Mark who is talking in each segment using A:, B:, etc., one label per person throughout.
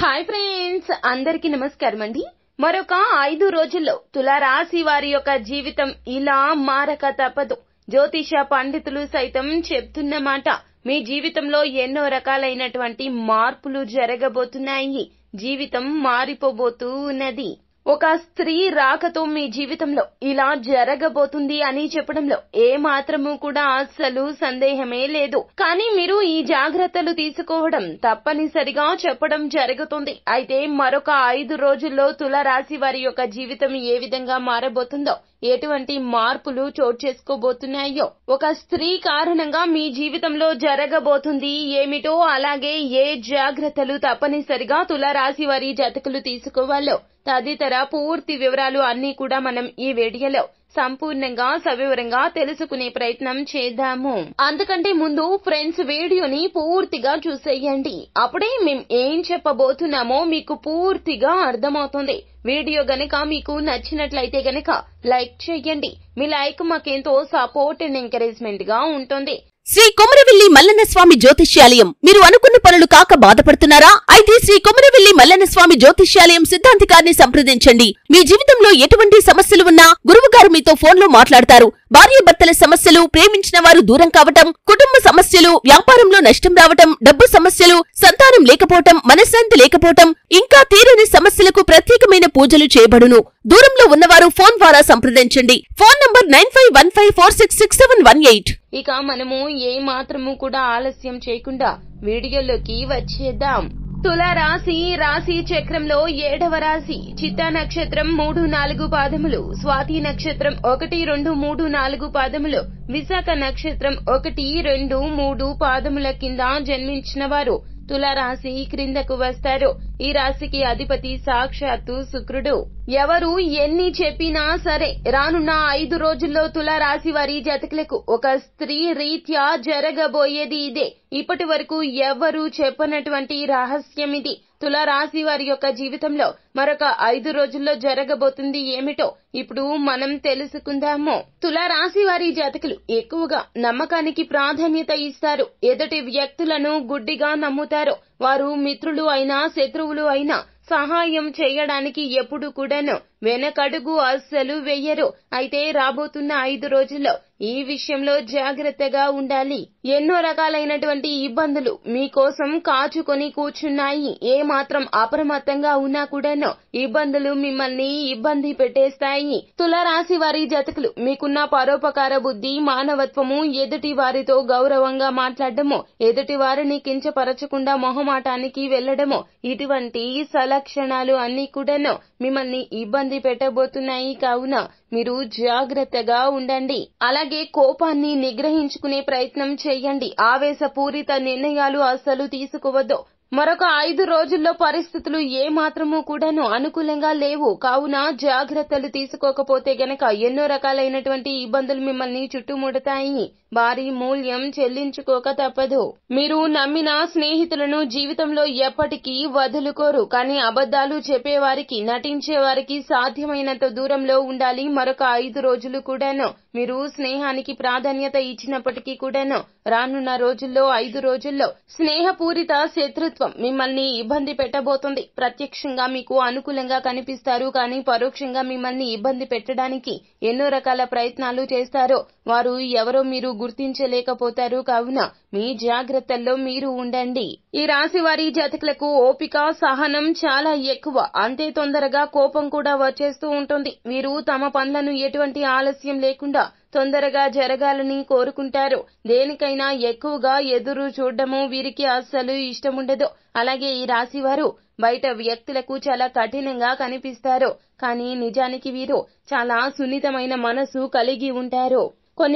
A: Hi friends, అందరికీ నమస్కారం అండి. మరొక 5 రోజుల్లో తులారాశి వారి యొక్క జీవితం ఇలా మారక తప్పదు. జ్యోతిష పండితులు సైతం చెప్తున్న మాట, మీ జీవితంలో ఎన్నో రకాలైనటువంటి మార్పులు జరగబోతున్నాయి. జీవితం మారిపోబోతూ ఉన్నది. ఒక స్త్రీ రాకతో మీ జీవితంలో ఇలా జరగబోతుంది అని చెప్పడంలో ఏ మాత్రము కూడా అస్సలు సందేహమే లేదు. కానీ మీరు ఈ జాగ్రత్తలు తీసుకోవడం తప్పనిసరిగా చెప్పడం జరుగుతుంది. అయితే మరొక 5 రోజుల్లో తులారాశి వారి యొక్క జీవితం ఏ విధంగా మారబోతుందో, ఎటువంటి మార్పులు చోటు చేసుకోబోతున్నాయో, ఒక స్త్రీ కారణంగా మీ జీవితంలో జరగబోతుంది ఏమిటో, అలాగే ఏ జాగ్రత్తలు తప్పనిసరిగా తులారాశి వారి జాతకులు తీసుకోవాలో తదితర పూర్తి వివరాలు అన్నీ కూడా మనం ఈ వీడియోలో సంపూర్ణంగా సవివరంగా తెలుసుకునే ప్రయత్నం చేద్దాము. అందుకంటే ముందు ఫ్రెండ్స్, వీడియోని పూర్తిగా చూసేయండి. అప్పుడే మేము ఏం చెప్పబోతున్నామో మీకు పూర్తిగా అర్థమవుతుంది. వీడియో గనక మీకు నచ్చినట్లయితే గనక లైక్ చేయండి. మీ లైక్ మాకెంతో సపోర్ట్ అండ్ ఎంకరేజ్మెంట్ గా ఉంటుంది.
B: శ్రీ కొమరవెల్లి మల్లన్న స్వామి జ్యోతిష్యాలయం. మీరు అనుకున్న పనులు కాక బాధపడుతున్నారా? అయితే శ్రీ కొమరవెల్లి మల్లన్న స్వామి జ్యోతిష్యాలయం సిద్ధాంతి గారిని సంప్రదించండి. మీ జీవితంలో ఎటువంటి సమస్యలు ఉన్నా గురువుగారు మీతో ఫోన్లో మాట్లాడతారు. భార్యాభర్తల సమస్యలు, ప్రేమించిన వారు దూరం కావటం, కుటుంబ సమస్యలు, వ్యాపారంలో నష్టం రావటం, డబ్బు సమస్యలు, సంతానం లేకపోవటం, మనశ్శాంతి లేకపోవటం, ఇంకా తీరని సమస్యలకు ప్రత్యేకమైన పూజలు చేయబడును. దూరంలో ఉన్నవారు ఫోన్ ద్వారా సంప్రదించండి. Phone number 9515466718.
A: ఇక మనము ఏ మాత్రము కూడా ఆలస్యం చేయకుండా వీడియోలోకి వచ్చేద్దాం. తులారాశి రాశి చక్రంలో 7వ రాశి. చిత్తా నక్షత్రం 3-4 పాదములు, స్వాతి నక్షత్రం 1-2-3-4 పాదములు, విశాఖ నక్షత్రం 1-2-3 పాదముల కింద జన్మించిన వారు తులారాశి క్రిందకు వస్తారు. ఈ రాశికి అధిపతి సాక్షాత్తు శుక్రుడు. ఎవరు ఎన్ని చెప్పినా సరే రానున్న 5 రోజుల్లో తులారాశి వారి జాతకులకు ఒక స్త్రీ రీత్యా జరగబోయేది ఇదే. ఇప్పటి వరకు ఎవరు చెప్పనటువంటి రహస్యం ఇది. తులారాశి వారి యొక్క జీవితంలో మరొక 5 రోజుల్లో జరగబోతుంది ఏమిటో ఇప్పుడు మనం తెలుసుకుందాము. తులారాశి వారి జాతకులు ఎక్కువగా నమ్మకానికి ప్రాధాన్యత ఇస్తారు. ఎదుటి వ్యక్తులను గుడ్డిగా నమ్ముతారు. వారు మిత్రులు అయినా శత్రువులు అయినా సహాయం చేయడానికి ఎప్పుడు కూడాను వెనకడుగు అస్సలు వెయ్యరు. అయితే రాబోతున్న 5 రోజుల్లో ఈ విషయంలో జాగ్రత్తగా ఉండాలి. ఎన్నో రకాలైనటువంటి ఇబ్బందులు మీకోసం కాచుకొని కూర్చున్నాయి. ఏ మాత్రం అప్రమత్తంగా ఉన్నా కూడాను ఇబ్బందులు మిమ్మల్ని ఇబ్బంది పెట్టేస్తాయి. తులారాశి వారి జాతకులు మీకున్న పరోపకార బుద్ధి, మానవత్వము, ఎదుటి వారితో గౌరవంగా మాట్లాడడము, ఎదుటి వారిని కించపరచకుండా మొహమాటానికి వెళ్లడము, ఇటువంటి సలక్షణాలు అన్ని కూడాను మిమ్మల్ని ఇబ్బంది పెట్టబోతున్నాయి. కావున మీరు జాగ్రత్తగా ఉండండి. అలాగే కోపాన్ని నిగ్రహించుకునే ప్రయత్నం చేయండి. ఆవేశపూరిత నిర్ణయాలు అస్సలు తీసుకోవద్దు. మరొక 5 రోజుల్లో పరిస్థితులు ఏ మాత్రము కూడాను అనుకూలంగా లేవు. కావున జాగ్రత్తలు తీసుకోకపోతే గనక ఎన్నో రకాలైనటువంటి ఇబ్బందులు మిమ్మల్ని చుట్టుముడతాయి. భారీ మూల్యం చెల్లించుకోక తప్పదు. మీరు నమ్మిన స్నేహితులను జీవితంలో ఎప్పటికీ వదులుకోరు. కానీ అబద్ధాలు చెప్పేవారికి, నటించేవారికి సాధ్యమైనంత దూరంలో ఉండాలి. మరొక 5 రోజులు కూడాను మీరు స్నేహానికి ప్రాధాన్యత ఇచ్చినప్పటికీ కూడాను రానున్న రోజుల్లో 5 రోజుల్లో స్నేహపూరిత శత్రుత్వం మిమ్మల్ని ఇబ్బంది పెట్టబోతుంది. ప్రత్యక్షంగా మీకు అనుకూలంగా కనిపిస్తారు, కానీ పరోక్షంగా మిమ్మల్ని ఇబ్బంది పెట్టడానికి ఎన్నో రకాల ప్రయత్నాలు చేస్తారు. వారు ఎవరో మీరు గుర్తించలేకపోతారు. కావున మీ జాగ్రత్తల్లో మీరు ఉండండి. ఈ రాశి వారి జాతకులకు ఓపిక, సహనం చాలా ఎక్కువ. అంతే తొందరగా కోపం కూడా వచ్చేస్తూ ఉంటుంది. వీరు తమ పనులను ఎటువంటి ఆలస్యం లేకుండా తొందరగా జరగాలని కోరుకుంటారు. దేనికైనా ఎక్కువగా ఎదురు చూడడము వీరికి అస్సలు ఇష్టముండదు. అలాగే ఈ రాశి వారు బయట వ్యక్తులకు చాలా కఠినంగా కనిపిస్తారు. కానీ నిజానికి వీరు చాలా సున్నితమైన మనసు కలిగి ఉంటారు.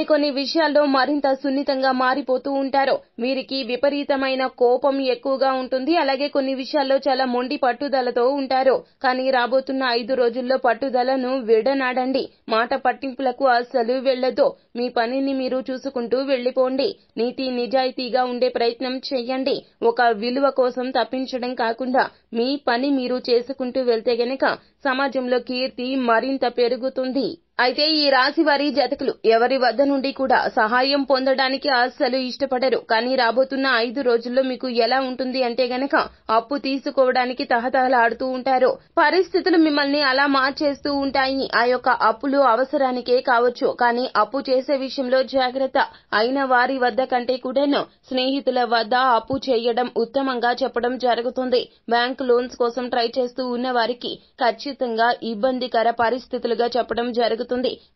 A: కొన్ని విషయాల్లో మరింత సున్నితంగా మారిపోతూ ఉంటారు. వీరికి విపరీతమైన కోపం ఎక్కువగా ఉంటుంది. అలాగే కొన్ని విషయాల్లో చాలా మొండి పట్టుదలతో ఉంటారు. కానీ రాబోతున్న 5 రోజుల్లో పట్టుదలను విడనాడండి. మాట పట్టింపులకు అస్సలు వెళ్లదు. మీ పనిని మీరు చూసుకుంటూ వెళ్లిపోండి. నీతి నిజాయితీగా ఉండే ప్రయత్నం చేయండి. ఒక విలువ కోసం తప్పించడం కాకుండా మీ పని మీరు చేసుకుంటూ వెళ్తే గనక సమాజంలో కీర్తి మరింత పెరుగుతుంది. అయితే ఈ రాశి వారి జాతకులు ఎవరి వద్ద నుండి కూడా సహాయం పొందడానికి అస్సలు ఇష్టపడరు. కానీ రాబోతున్న 5 రోజుల్లో మీకు ఎలా ఉంటుంది అంటే గనక అప్పు తీసుకోవడానికి తహతహలాడుతూ ఉంటారు. పరిస్థితులు మిమ్మల్ని అలా మార్చేస్తూ ఉంటాయి. ఆ యొక్క అప్పులు అవసరానికే కావచ్చు, కానీ అప్పు చేసే విషయంలో జాగ్రత్త. అయిన వారి వద్ద కంటే కూడాను స్నేహితుల వద్ద అప్పు చేయడం ఉత్తమంగా చెప్పడం జరుగుతుంది. బ్యాంక్ లోన్స్ కోసం ట్రై చేస్తూ ఉన్న వారికి ఖచ్చితంగా ఇబ్బందికర పరిస్థితులుగా చెప్పడం జరుగుతుంది.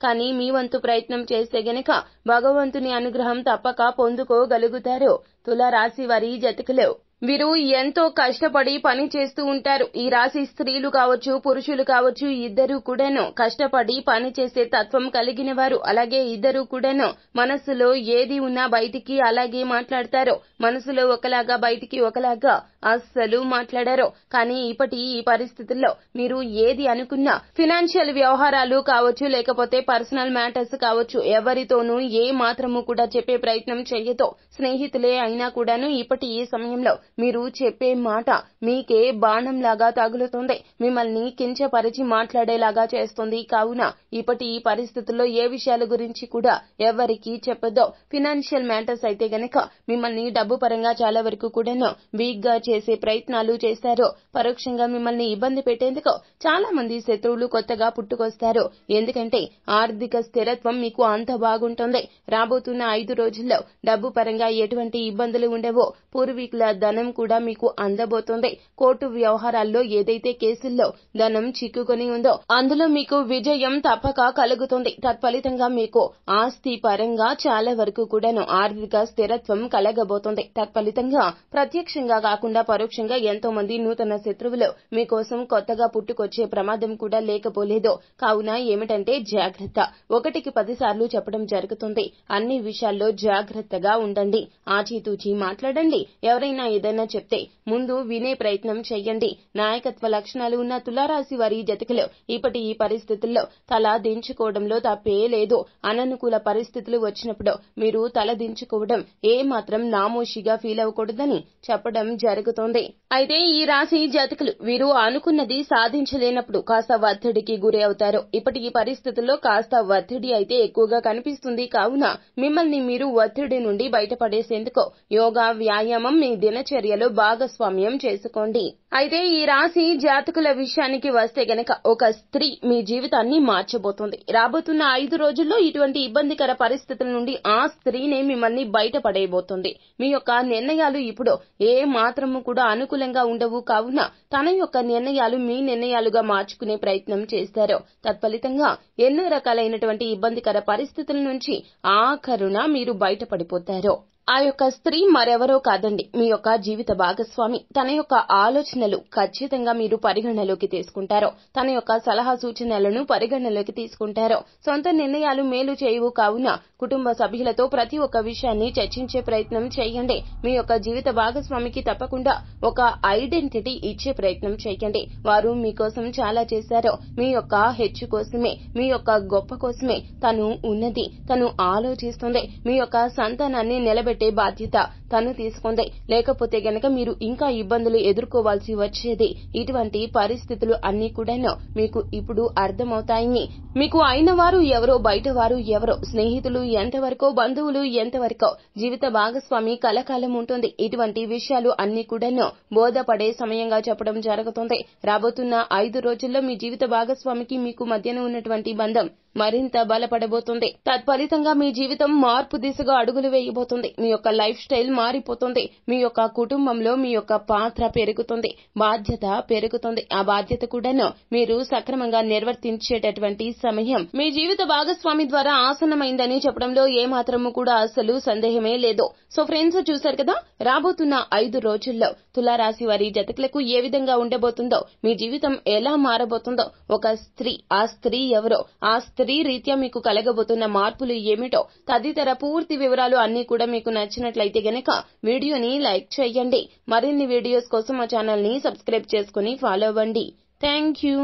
A: కానీ మీ వంతు ప్రయత్నం చేస్తే గనక భగవంతుని అనుగ్రహం తప్పక పొందుకోగలుగుతారు. తుల రాశి వారి జాతకులు వీరు ఎంతో కష్టపడి పని చేస్తూ ఉంటారు. ఈ రాశి స్త్రీలు కావచ్చు, పురుషులు కావచ్చు, ఇద్దరు కూడాను కష్టపడి పని చేసే తత్వం కలిగిన వారు. అలాగే ఇద్దరు కూడాను మనసులో ఏది ఉన్నా బయటికి అలాగే మాట్లాడతారు. మనసులో ఒకలాగా బయటికి ఒకలాగా అస్సలు మాట్లాడారు. కానీ ఇప్పటి ఈ పరిస్థితుల్లో మీరు ఏది అనుకున్నా ఫినాన్షియల్ వ్యవహారాలు కావచ్చు, లేకపోతే పర్సనల్ మ్యాటర్స్ కావచ్చు, ఎవరితోనూ ఏ మాత్రము కూడా చెప్పే ప్రయత్నం చేయతో. స్నేహితులే అయినా కూడాను ఇప్పటి ఈ సమయంలో మీరు చెప్పే మాట మీకే బాణంలాగా తగులుతుంది. మిమ్మల్ని కించపరిచి మాట్లాడేలాగా చేస్తుంది. కావున ఇప్పటి ఈ పరిస్థితుల్లో ఏ విషయాల గురించి కూడా ఎవరికీ చెప్పొద్దు. ఫినాన్షియల్ మ్యాటర్స్ అయితే గనక మిమ్మల్ని డబ్బు పరంగా చాలా వరకు కూడాను వీక్ గా చేసే ప్రయత్నాలు చేస్తారు. పరోక్షంగా మిమ్మల్ని ఇబ్బంది పెట్టేందుకు చాలా మంది శత్రువులు కొత్తగా పుట్టుకొస్తారు. ఎందుకంటే ఆర్థిక స్థిరత్వం మీకు అంత బాగుంటుంది. రాబోతున్న 5 రోజుల్లో డబ్బు పరంగా ఎటువంటి ఇబ్బందులు ఉండవో. పూర్వీకుల ధనం కూడా మీకు అందబోతోంది. కోర్టు వ్యవహారాల్లో ఏదైతే కేసుల్లో ధనం చిక్కుకొని ఉందో అందులో మీకు విజయం తప్పక కలుగుతుంది. తత్ఫలితంగా మీకు ఆస్తి పరంగా చాలా వరకు కూడాను ఆర్థిక స్థిరత్వం కలగబోతోంది. తత్ఫలితంగా ప్రత్యక్షంగా కాకుండా పరోక్షంగా ఎంతో మంది నూతన శత్రువులు మీకోసం కొత్తగా పుట్టుకొచ్చే ప్రమాదం కూడా లేకపోలేదు. కావున ఏమిటంటే జాగ్రత్త. 1కి 10 సార్లు చెప్పడం జరుగుతుంది. అన్ని విషయాల్లో జాగ్రత్తగా ఉండండి. ఆచితూచి మాట్లాడండి. ఎవరైనా ఏదైనా చెప్తే ముందు వినే ప్రయత్నం చెయ్యండి. నాయకత్వ లక్షణాలు ఉన్న తులారాశి వారి జాతకులు ఇప్పటి ఈ పరిస్థితుల్లో తల దించుకోవడంలో తప్పే లేదు. అననుకూల పరిస్థితులు వచ్చినప్పుడు మీరు తల దించుకోవడం ఏ మాత్రం నామోషిగా ఫీల్ అవ్వకూడదని చెప్పడం జరుగుతోంది. అయితే ఈ రాశి జాతకులు వీరు అనుకున్నది సాధించలేనప్పుడు కాస్త ఒత్తిడికి గురి అవుతారు. ఇప్పటి ఈ పరిస్థితుల్లో కాస్త ఒత్తిడి అయితే ఎక్కువగా కనిపిస్తుంది. కావున మిమ్మల్ని మీరు ఒత్తిడి నుండి బయటపడేసేందుకు యోగా, వ్యాయామం మీ దినచర్యలో భాగస్వామ్యం చేసుకోండి. అయితే ఈ రాశి జాతకుల విషయానికి వస్తే గనక ఒక స్త్రీ మీ జీవితాన్ని మార్చబోతుంది. రాబోతున్న 5 రోజుల్లో ఇటువంటి ఇబ్బందికర పరిస్థితుల నుండి ఆ స్త్రీనే మిమ్మల్ని బయటపడేయబోతుంది. మీ యొక్క నిర్ణయాలు ఇప్పుడు ఏ మాత్రము కూడా అనుకూలంగా ఉండవు. కావున తన యొక్క నిర్ణయాలు మీ నిర్ణయాలుగా మార్చుకునే ప్రయత్నం చేస్తారు. తత్ఫలితంగా ఎన్నో రకాలైనటువంటి ఇబ్బందికర పరిస్థితుల నుంచి ఆఖరున మీరు బయటపడిపోతారు. ఆ యొక్క స్త్రీ మరెవరో కాదండి, మీ యొక్క జీవిత భాగస్వామి. తన యొక్క ఆలోచనలు ఖచ్చితంగా మీరు పరిగణలోకి తీసుకుంటారు. తన యొక్క సలహా సూచనలను పరిగణలోకి తీసుకుంటారు. సొంత నిర్ణయాలు మేలు చేయవు. కావున కుటుంబ సభ్యులతో ప్రతి ఒక్క విషయాన్ని చర్చించే ప్రయత్నం చేయండి. మీ యొక్క జీవిత భాగస్వామికి తప్పకుండా ఒక ఐడెంటిటీ ఇచ్చే ప్రయత్నం చేయండి. వారు మీకోసం చాలా చేశారు. మీ యొక్క హెచ్చు కోసమే, మీ యొక్క గొప్ప కోసమే తను ఉన్నది. తను ఆలోచిస్తుంది. మీ యొక్క సంతానాన్ని నిలబెట్టే బాధ్యత తను తీసుకుంది. లేకపోతే గనక మీరు ఇంకా ఇబ్బందులు ఎదుర్కోవాల్సి వచ్చేది. ఇటువంటి పరిస్థితులు అన్ని కూడాను మీకు ఇప్పుడు అర్థమవుతాయి. మీకు అయిన వారు ఎవరో, బయట వారు ఎవరో, స్నేహితులు ఎంతవరకో, బంధువులు ఎంతవరకో, జీవిత భాగస్వామి కలకాలం ఉంటుంది. ఇటువంటి విషయాలు అన్ని కూడాను బోధపడే సమయంగా చెప్పడం జరుగుతుంది. రాబోతున్న 5 రోజుల్లో మీ జీవిత భాగస్వామికి మీకు మధ్యన ఉన్నటువంటి బంధం మరింత బలపడబోతుంది. తత్ఫలితంగా మీ జీవితం మార్పు దిశగా అడుగులు వేయబోతుంది. మీ యొక్క లైఫ్ స్టైల్ మారిపోతుంది. మీ యొక్క కుటుంబంలో మీ యొక్క పాత్ర పెరుగుతుంది, బాధ్యత పెరుగుతుంది. ఆ బాధ్యత కూడాను మీరు సక్రమంగా నిర్వర్తించేటటువంటి సమయం మీ జీవిత భాగస్వామి ద్వారా ఆసన్నమైందని చెప్పడంలో ఏ మాత్రము కూడా అసలు సందేహమే లేదు. సో ఫ్రెండ్స్, చూశారు కదా, రాబోతున్న 5 రోజుల్లో తులారాశి వారి జాతకులకు ఏ విధంగా ఉండబోతుందో, మీ జీవితం ఎలా మారబోతుందో, ఒక స్త్రీ, ఆ స్త్రీ ఎవరో, ఆ స్త్రీ రీత్యా మీకు కలగబోతున్న మార్పులు ఏమిటో తదితర పూర్తి వివరాలు అన్ని కూడా మీకు నచ్చినట్లయితే గనక వీడియోని లైక్ చేయండి. మరిన్ని వీడియోస్ కోసం మా ఛానల్ ని సబ్స్క్రైబ్ చేసుకుని ఫాలో అవ్వండి. Thank you.